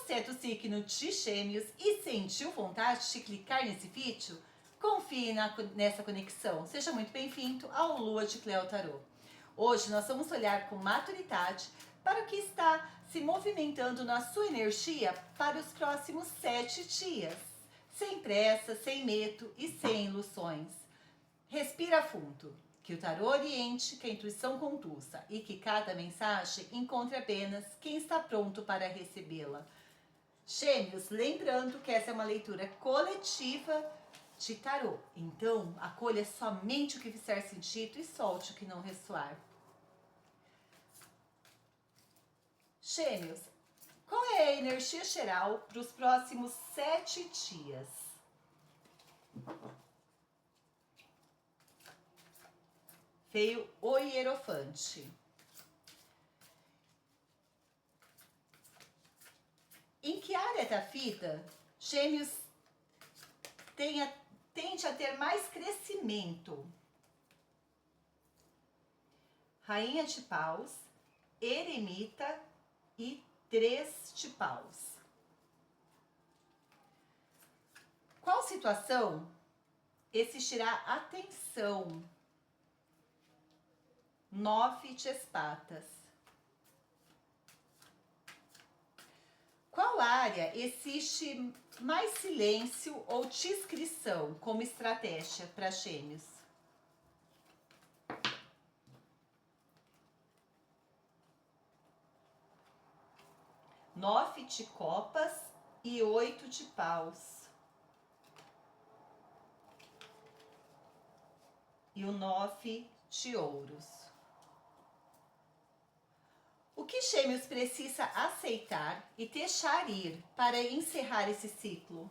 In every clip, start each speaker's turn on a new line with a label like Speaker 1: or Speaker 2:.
Speaker 1: você é do signo de Gêmeos e sentiu vontade de clicar nesse vídeo? Confie nessa conexão. Seja muito bem-vindo ao Lua de Cleo Tarô. Hoje nós vamos olhar com maturidade para o que está se movimentando na sua energia para os próximos 7 dias. Sem pressa, sem medo e sem ilusões. Respira fundo, que o tarô oriente, que a intuição conduza e que cada mensagem encontre apenas quem está pronto para recebê-la. Gêmeos, lembrando que essa é uma leitura coletiva de tarô, então acolha somente o que fizer sentido e solte o que não ressoar. Gêmeos, qual é a energia geral para os próximos 7 dias? Veio o Hierofante. Em que área da vida Gêmeos tende a ter mais crescimento? Rainha de Paus, Eremita e 3 de Paus. Qual situação exigirá atenção? 9 de Espadas. Qual área existe mais silêncio ou discrição como estratégia para Gêmeos? Nove de Copas e 8 de Paus. E o 9 de Ouros. O que Gêmeos precisa aceitar e deixar ir para encerrar esse ciclo?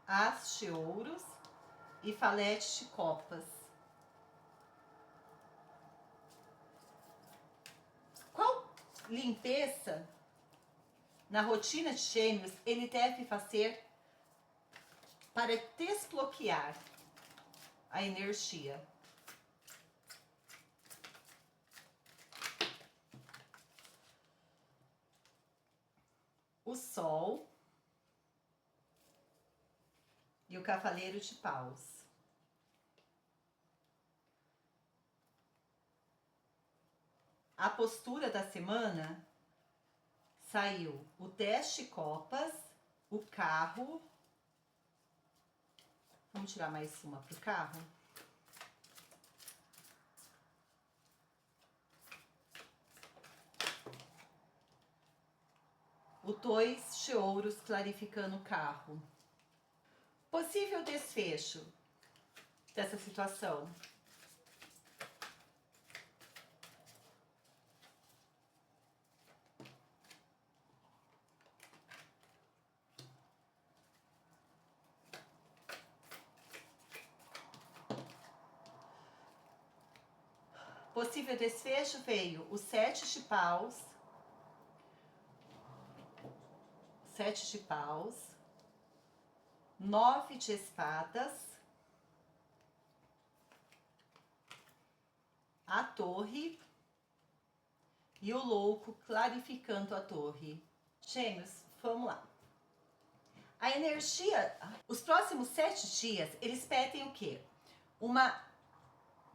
Speaker 1: As de Ouros e Valete de Copas. Qual limpeza na rotina de Gêmeos ele deve fazer para desbloquear a energia? O Sol e o Cavaleiro de Paus. A postura da semana saiu o 10 de Copas, o Carro. Vamos tirar mais uma para o Carro. O 2 de Ouros clarificando o Carro. Possível desfecho dessa situação. Possível desfecho veio o 7 de Paus, 7 de Paus, 9 de Espadas, a Torre e o Louco clarificando a Torre. Gêmeos, vamos lá. A energia, os próximos 7 dias, eles pedem o quê? Uma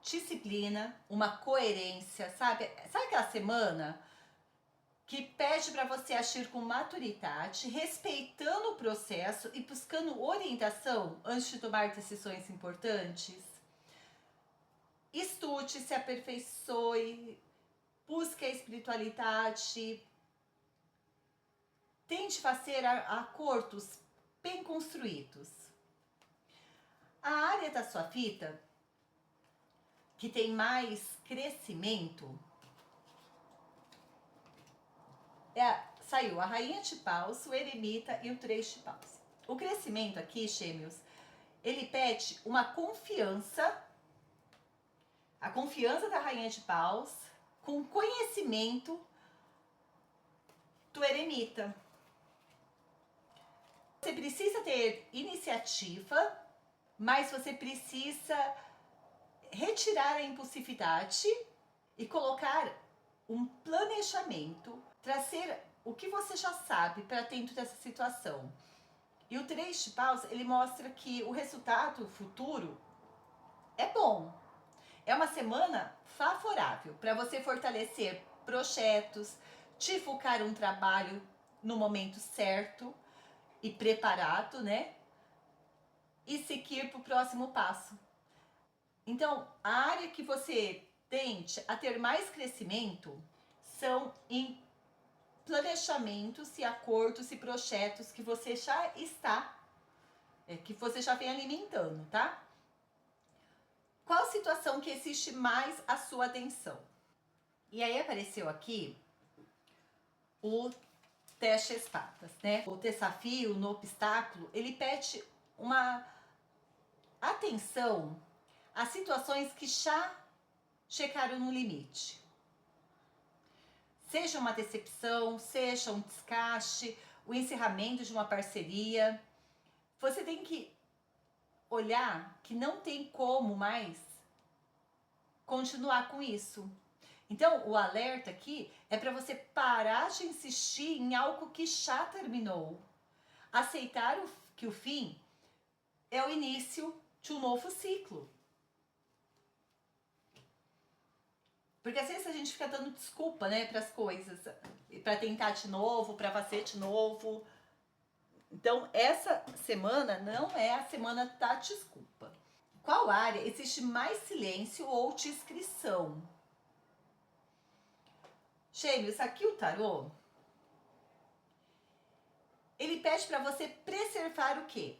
Speaker 1: disciplina, uma coerência, sabe? Sabe aquela semana que pede para você agir com maturidade, respeitando o processo e buscando orientação antes de tomar decisões importantes? Estude, se aperfeiçoe, busque a espiritualidade, tente fazer acordos bem construídos. A área da sua vida que tem mais crescimento, saiu a Rainha de Paus, o Eremita e o 3 de Paus. O crescimento aqui, Gêmeos, ele pede uma confiança, a confiança da Rainha de Paus, com conhecimento do Eremita. Você precisa ter iniciativa, mas você precisa retirar a impulsividade e colocar um planejamento, trazer o que você já sabe para dentro dessa situação. E o 3 de paus, ele mostra que o resultado futuro é bom. É uma semana favorável para você fortalecer projetos, te focar um trabalho no momento certo e preparado, né? E seguir para o próximo passo. Então, a área que você tende a ter mais crescimento são em planejamentos e acordos e projetos que você já está, que você já vem alimentando, tá? Qual situação que existe mais a sua atenção? E aí apareceu aqui o teste espadas, né? O desafio no obstáculo, ele pede uma atenção às situações que já chegaram no limite. Seja uma decepção, seja um desgaste, o encerramento de uma parceria. Você tem que olhar que não tem como mais continuar com isso. Então, o alerta aqui é para você parar de insistir em algo que já terminou. Aceitar que o fim é o início de um novo ciclo. Porque às vezes a gente fica dando desculpa, né, para as coisas, para tentar de novo, para fazer de novo. Então, essa semana não é a semana da desculpa. Qual área existe mais silêncio ou discrição? Gêmeos, aqui o tarô, ele pede para você preservar o quê?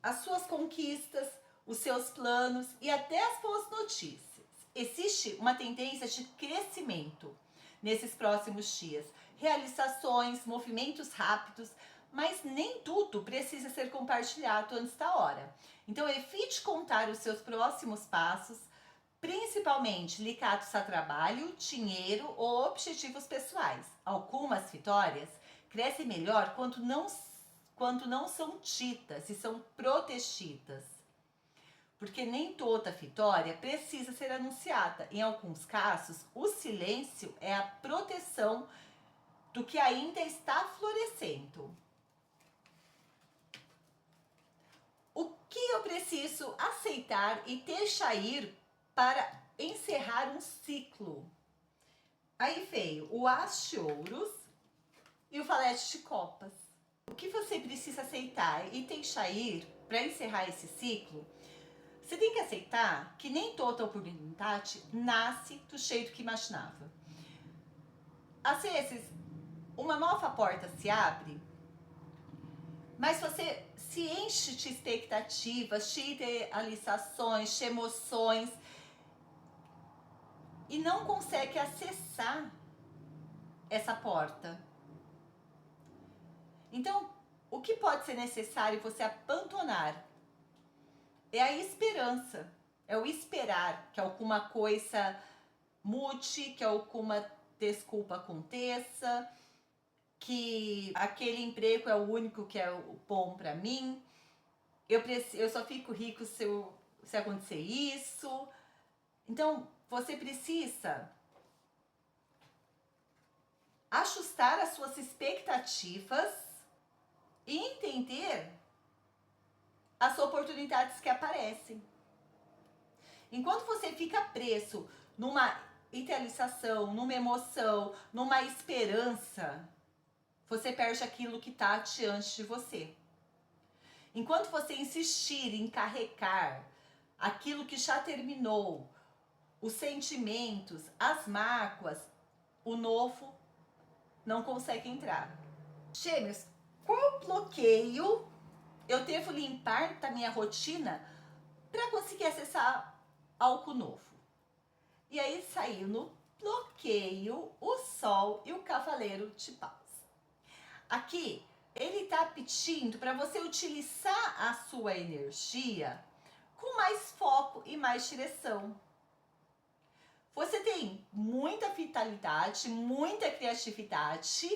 Speaker 1: As suas conquistas, os seus planos e até as boas notícias. Existe uma tendência de crescimento nesses próximos dias. Realizações, movimentos rápidos, mas nem tudo precisa ser compartilhado antes da hora. Então, evite contar os seus próximos passos, principalmente ligados a trabalho, dinheiro ou objetivos pessoais. Algumas vitórias crescem melhor quando não são ditas e são protegidas. Porque nem toda vitória precisa ser anunciada. Em alguns casos, o silêncio é a proteção do que ainda está florescendo. O que eu preciso aceitar e deixar ir para encerrar um ciclo? Aí veio o As de Ouros e o Valete de Copas. O que você precisa aceitar e deixar ir para encerrar esse ciclo? Você tem que aceitar que nem toda oportunidade nasce do jeito que imaginava. Às vezes, uma nova porta se abre, mas você se enche de expectativas, de idealizações, de emoções e não consegue acessar essa porta. Então, o que pode ser necessário você abandonar é a esperança, é o esperar que alguma coisa mude, que alguma desculpa aconteça, que aquele emprego é o único que é o bom para mim, eu só fico rico se acontecer isso. Então, você precisa ajustar as suas expectativas e entender as oportunidades que aparecem. Enquanto você fica preso numa idealização, numa emoção, numa esperança, você perde aquilo que está diante de você. Enquanto você insistir em carregar aquilo que já terminou, os sentimentos, as mágoas, o novo não consegue entrar. Gêmeos, qual bloqueio eu devo limpar da minha rotina para conseguir acessar algo novo? E aí saiu no bloqueio o Sol e o Cavaleiro de Paus. Aqui ele está pedindo para você utilizar a sua energia com mais foco e mais direção. Você tem muita vitalidade, muita criatividade,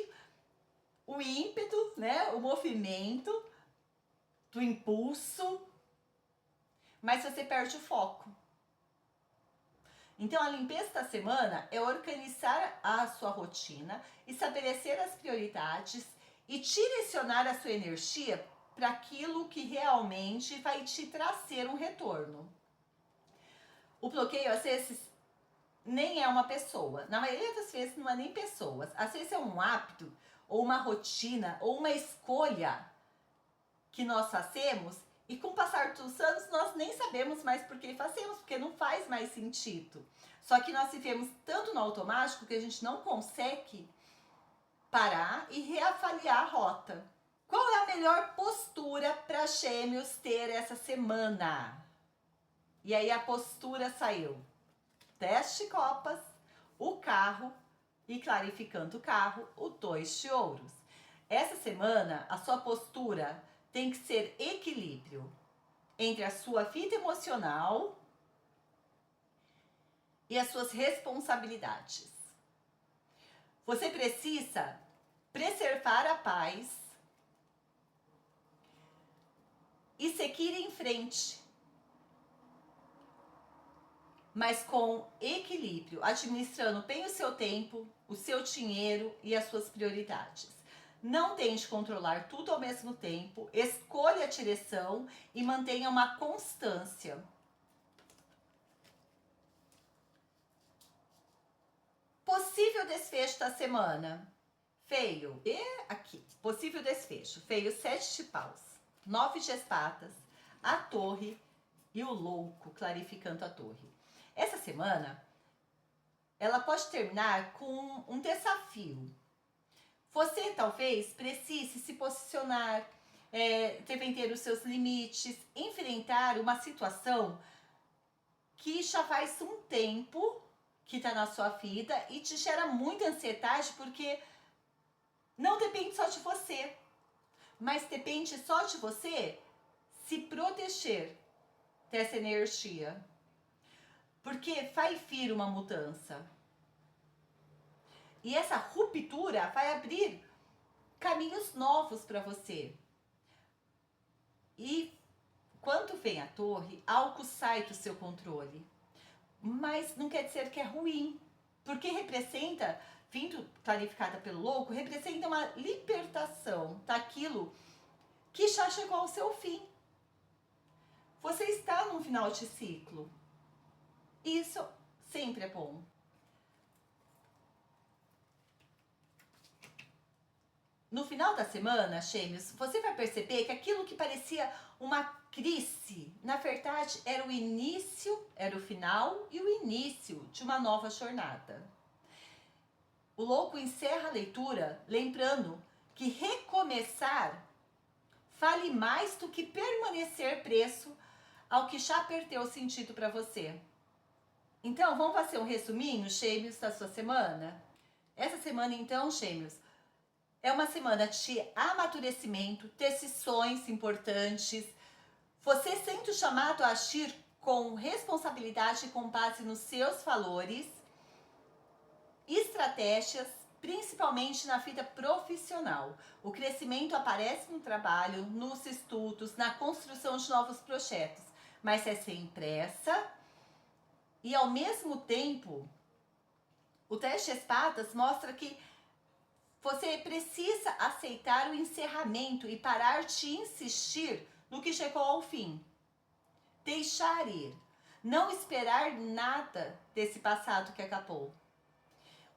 Speaker 1: o ímpeto, né, o movimento, do impulso, mas você perde o foco. Então, a limpeza da semana é organizar a sua rotina, estabelecer as prioridades e direcionar a sua energia para aquilo que realmente vai te trazer um retorno. O bloqueio, às vezes, nem é uma pessoa. Na maioria das vezes, não é nem pessoas. Às vezes é um hábito, ou uma rotina, ou uma escolha que nós fazemos e com o passar dos anos nós nem sabemos mais por que fazemos, porque não faz mais sentido. Só que nós vivemos tanto no automático que a gente não consegue parar e reavaliar a rota. Qual é a melhor postura para Gêmeos ter essa semana? E aí a postura saiu: teste copas, o carro e clarificando o carro, o 2 de ouros. Essa semana a sua postura tem que ser equilíbrio entre a sua vida emocional e as suas responsabilidades. Você precisa preservar a paz e seguir em frente, mas com equilíbrio, administrando bem o seu tempo, o seu dinheiro e as suas prioridades. Não tente controlar tudo ao mesmo tempo, escolha a direção e mantenha uma constância. Possível desfecho da semana. Feio. E aqui, possível desfecho. Feio, 7 de paus, 9 de espadas, a torre e o louco, clarificando a torre. Essa semana, ela pode terminar com um desafio. Você talvez precise se posicionar, devem ter os seus limites, enfrentar uma situação que já faz um tempo que está na sua vida e te gera muita ansiedade, porque não depende só de você, mas depende só de você se proteger dessa energia, porque vai vir uma mudança. E essa ruptura vai abrir caminhos novos para você. E quando vem a torre, algo sai do seu controle. Mas não quer dizer que é ruim, porque representa, vindo clarificada pelo louco, representa uma libertação daquilo que já chegou ao seu fim. Você está num final de ciclo. Isso sempre é bom. No final da semana, Gêmeos, você vai perceber que aquilo que parecia uma crise, na verdade, era o início, era o final e o início de uma nova jornada. O louco encerra a leitura lembrando que recomeçar vale mais do que permanecer preso ao que já perdeu sentido para você. Então, vamos fazer um resuminho, Gêmeos, da sua semana? Essa semana, então, Gêmeos, é uma semana de amadurecimento, decisões importantes. Você sente o chamado a agir com responsabilidade com base nos seus valores, estratégias, principalmente na vida profissional. O crescimento aparece no trabalho, nos estudos, na construção de novos projetos, mas é sem pressa e, ao mesmo tempo, o teste de espadas mostra que você precisa aceitar o encerramento e parar de insistir no que chegou ao fim. Deixar ir. Não esperar nada desse passado que acabou.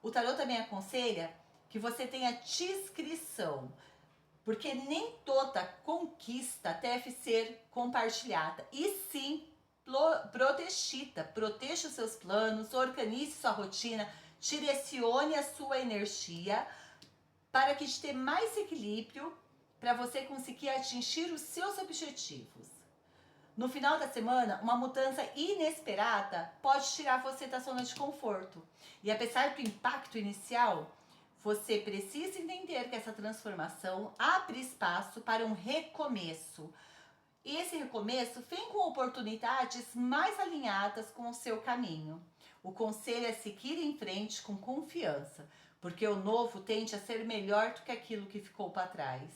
Speaker 1: O tarô também aconselha que você tenha discrição, porque nem toda conquista deve ser compartilhada, e sim protegida. Proteja os seus planos, organize sua rotina, direcione a sua energia para que te dê mais equilíbrio para você conseguir atingir os seus objetivos. No final da semana, uma mudança inesperada pode tirar você da zona de conforto. E apesar do impacto inicial, você precisa entender que essa transformação abre espaço para um recomeço. E esse recomeço vem com oportunidades mais alinhadas com o seu caminho. O conselho é seguir em frente com confiança, porque o novo tende a ser melhor do que aquilo que ficou para trás.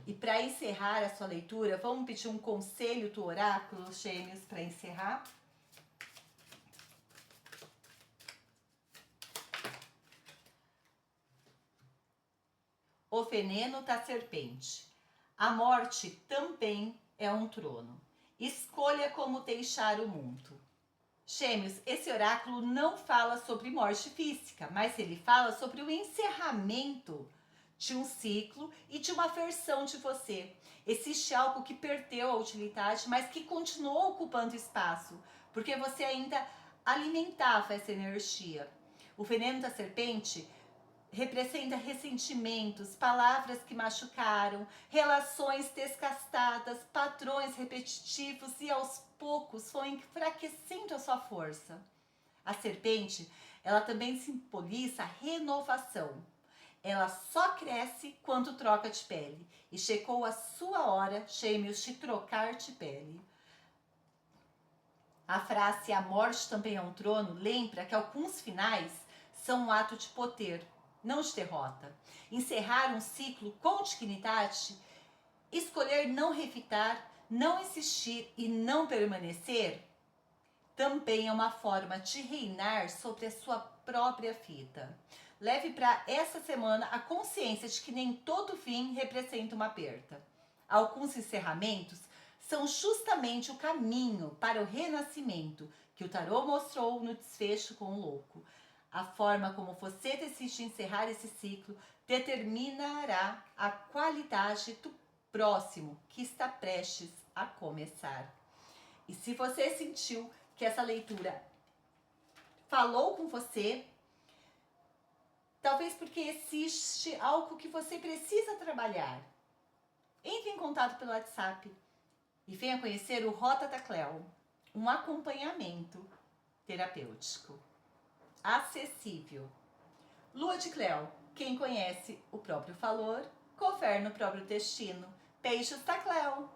Speaker 1: E para encerrar a sua leitura, vamos pedir um conselho do oráculo, Gêmeos, para encerrar? O veneno da serpente. A morte também é um trono. Escolha como deixar o mundo. Gêmeos, esse oráculo não fala sobre morte física, mas ele fala sobre o encerramento de um ciclo e de uma versão de você. Existe algo que perdeu a utilidade, mas que continuou ocupando espaço, porque você ainda alimentava essa energia. O veneno da serpente representa ressentimentos, palavras que machucaram, relações desgastadas, padrões repetitivos e aos poucos foi enfraquecendo a sua força. A serpente, ela também simboliza renovação. Ela só cresce quando troca de pele. E chegou a sua hora, Gêmeos, de trocar de pele. A frase "a morte também é um trono" lembra que alguns finais são um ato de poder, não de derrota. Encerrar um ciclo com dignidade, escolher não refitar, não insistir e não permanecer, também é uma forma de reinar sobre a sua própria vida. Leve para essa semana a consciência de que nem todo fim representa uma perda. Alguns encerramentos são justamente o caminho para o renascimento que o tarô mostrou no desfecho com o louco. A forma como você decide encerrar esse ciclo determinará a qualidade do próximo que está prestes a começar. E se você sentiu que essa leitura falou com você, talvez porque existe algo que você precisa trabalhar, entre em contato pelo WhatsApp e venha conhecer o Rota da Cleo, um acompanhamento terapêutico acessível. Lua de Cleo, quem conhece o próprio valor, governa o próprio destino. Beijos da Cleo!